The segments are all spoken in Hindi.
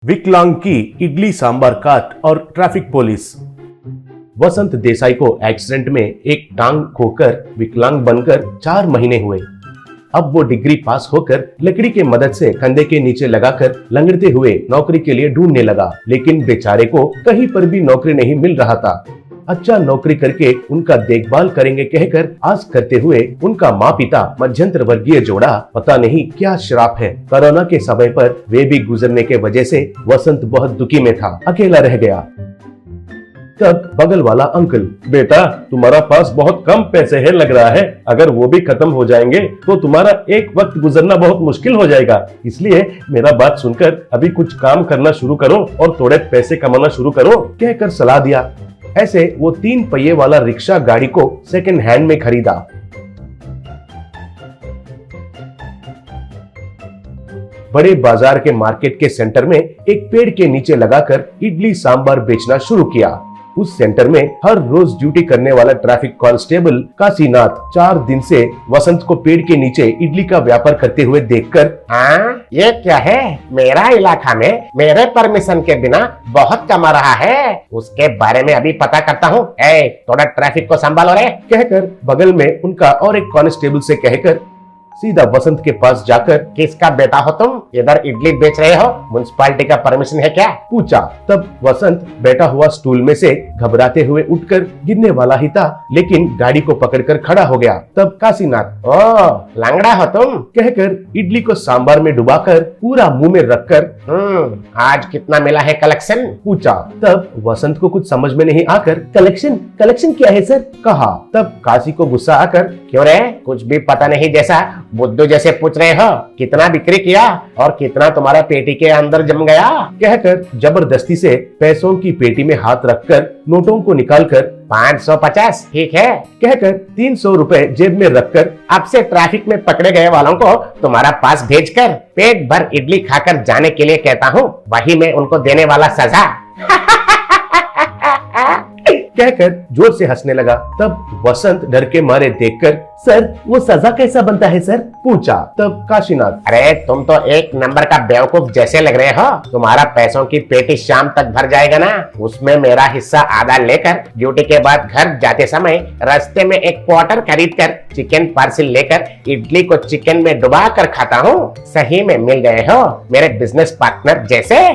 विकलांग की इडली सांबार काट और ट्रैफिक पुलिस। वसंत देसाई को एक्सीडेंट में एक टांग खोकर विकलांग बनकर 4 महीने हुए। अब वो डिग्री पास होकर लकड़ी के मदद से कंधे के नीचे लगाकर लंगड़ते हुए नौकरी के लिए ढूंढने लगा, लेकिन बेचारे को कहीं पर भी नौकरी नहीं मिल रहा था। अच्छा नौकरी करके उनका देखभाल करेंगे कहकर आस करते हुए उनका माँ पिता मध्यंतर वर्गीय जोड़ा, पता नहीं क्या श्राप है। कोरोना के समय पर वे भी गुजरने के वजह से वसंत बहुत दुखी में था, अकेला रह गया। तब बगल वाला अंकल, बेटा तुम्हारा पास बहुत कम पैसे है लग रहा है, अगर वो भी खत्म हो जाएंगे तो तुम्हारा एक वक्त गुजरना बहुत मुश्किल हो जाएगा, इसलिए मेरा बात सुनकर अभी कुछ काम करना शुरू करो और थोड़े पैसे कमाना शुरू करो कहकर सलाह दिया। ऐसे वो 3 पहिए वाला रिक्शा गाड़ी को सेकंड हैंड में खरीदा। बड़े बाजार के मार्केट के सेंटर में एक पेड़ के नीचे लगाकर इडली सांबार बेचना शुरू किया। उस सेंटर में हर रोज ड्यूटी करने वाला ट्रैफिक कांस्टेबल काशीनाथ 4 दिन से वसंत को पेड़ के नीचे इडली का व्यापार करते हुए देखकर, हाँ ये क्या है, मेरा इलाका में मेरे परमिशन के बिना बहुत कमा रहा है, उसके बारे में अभी पता करता हूँ, थोड़ा ट्रैफिक को संभालो रे कहकर बगल में उनका और एक कांस्टेबल से कहकर सीधा वसंत के पास जाकर, किसका बेटा हो तुम, इधर इडली बेच रहे हो, म्युनिसिपालिटी का परमिशन है क्या पूछा। तब वसंत बैठा हुआ स्टूल में से घबराते हुए उठकर गिरने वाला ही था, लेकिन गाड़ी को पकड़कर खड़ा हो गया। तब काशीनाथ, ओ लंगड़ा हो तुम कहकर इडली को सांबार में डुबाकर पूरा मुंह में रखकर, आज कितना मिला है कलेक्शन पूछा। तब वसंत को कुछ समझ में नहीं आकर, कलेक्शन कलेक्शन क्या है सर कहा। तब काशी को गुस्सा आकर, क्यों रे, कुछ भी पता नहीं जैसा बुद्धू जैसे पूछ रहे हो, कितना बिक्री किया और कितना तुम्हारा पेटी के अंदर जम गया कहकर जबरदस्ती से पैसों की पेटी में हाथ रखकर नोटों को निकालकर 550 ठीक है कहकर 300 रुपए जेब में रखकर, अब से ट्रैफिक में पकड़े गए वालों को तुम्हारा पास भेजकर पेट भर इडली खाकर जाने के लिए कहता हूँ, वही मैं उनको देने वाला सजा कहकर जोर से हंसने लगा। तब वसंत डर के मारे देखकर, सर वो सजा कैसा बनता है सर पूछा। तब काशीनाथ, अरे तुम तो एक नंबर का बेवकूफ जैसे लग रहे हो, तुम्हारा पैसों की पेटी शाम तक भर जाएगा ना, उसमें मेरा हिस्सा आधा लेकर ड्यूटी के बाद घर जाते समय रास्ते में एक क्वार्टर खरीद कर चिकन पार्सल लेकर इडली को चिकन में डुबा कर खाता हूँ। सही में मिल गए हो मेरे बिजनेस पार्टनर जैसे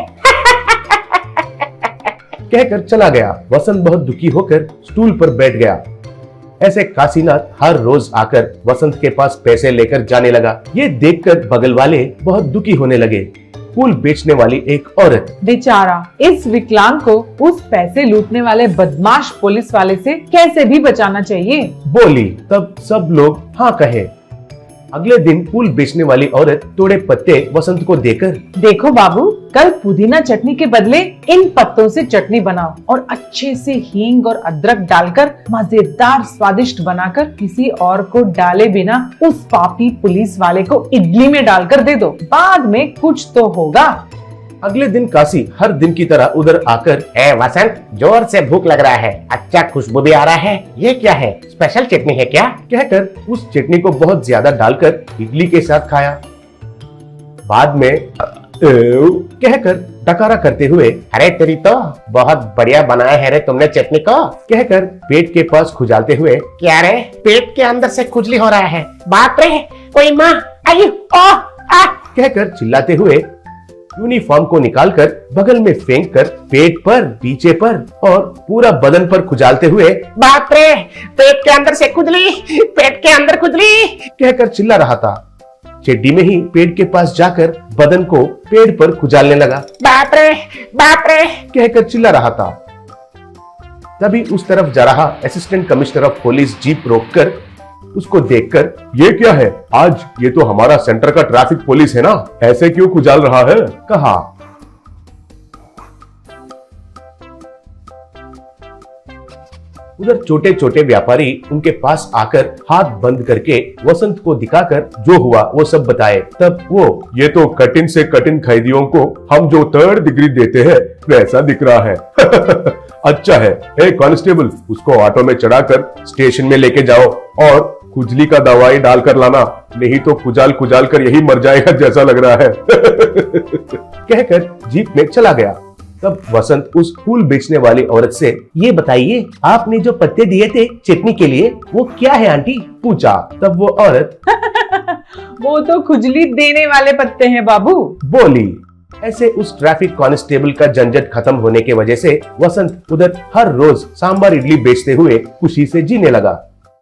कहकर चला गया। वसंत बहुत दुखी होकर स्टूल पर बैठ गया। ऐसे काशीनाथ हर रोज आकर वसंत के पास पैसे लेकर जाने लगा। ये देखकर बगल वाले बहुत दुखी होने लगे। फूल बेचने वाली एक औरत, बेचारा इस विकलांग को उस पैसे लूटने वाले बदमाश पुलिस वाले से कैसे भी बचाना चाहिए बोली। तब सब लोग हाँ कहे। अगले दिन फूल बेचने वाली औरत थोड़े पत्ते वसंत को देकर, देखो बाबू, कल पुदीना चटनी के बदले इन पत्तों से चटनी बनाओ और अच्छे से हींग और अदरक डालकर मजेदार स्वादिष्ट बनाकर किसी और को डाले बिना उस पापी पुलिस वाले को इडली में डालकर दे दो, बाद में कुछ तो होगा। अगले दिन काशी हर दिन की तरह उधर आकर, वसंत जोर से भूख लग रहा है, अच्छा खुशबू भी आ रहा है, ये क्या है, स्पेशल चटनी है क्या कहकर उस चटनी को बहुत ज्यादा डालकर इडली के साथ खाया। बाद में कहकर टकारा करते हुए, अरे तेरी तो बहुत बढ़िया बनाया है रे तुमने चटनी को कहकर पेट के पास खुजालते हुए, क्या रे पेट के अंदर से खुजली हो रहा है, बाप रे कोई माँ आई कहकर चिल्लाते हुए यूनिफॉर्म को निकालकर बगल में फेंक कर पेट पर, पीछे पर और पूरा बदन पर खुजालते हुए, बाप रे पेट के अंदर से खुजली, पेट के अंदर खुजली कहकर चिल्ला रहा था। चड्डी में ही पेट के पास जाकर बदन को पेड़ पर खुजालने लगा। बाप रे कहकर चिल्ला रहा था। तभी उस तरफ जा रहा assistant commissioner of police jeep रोककर उसको देखकर, ये क्या है, आज ये तो हमारा सेंटर का ट्रैफिक पुलिस है ना, ऐसे क्यों खुजाल रहा है कहा। उधर छोटे छोटे व्यापारी उनके पास आकर हाथ बंद करके वसंत को दिखाकर जो हुआ वो सब बताए। तब वो, ये तो कठिन से कठिन कैदियों को हम जो 3rd डिग्री देते हैं वैसा दिख रहा है। अच्छा है, ए कांस्टेबल, उसको ऑटो में चढ़ाकर स्टेशन में लेके जाओ और खुजली का दवाई डालकर लाना, नहीं तो खुजाल खुजाल कर यही मर जाएगा जैसा लग रहा है। कहकर जीप में चला गया। तब वसंत उस फूल बेचने वाली औरत से, ये बताइए आपने जो पत्ते दिए थे चटनी के लिए वो क्या है आंटी, पूछा। तब वो औरत वो तो खुजली देने वाले पत्ते हैं बाबू, बोली। ऐसे उस ट्रैफिक कांस्टेबल का झंझट खत्म होने के वजह से वसंत उधर हर रोज सांभर इडली बेचते हुए खुशी से जीने लगा।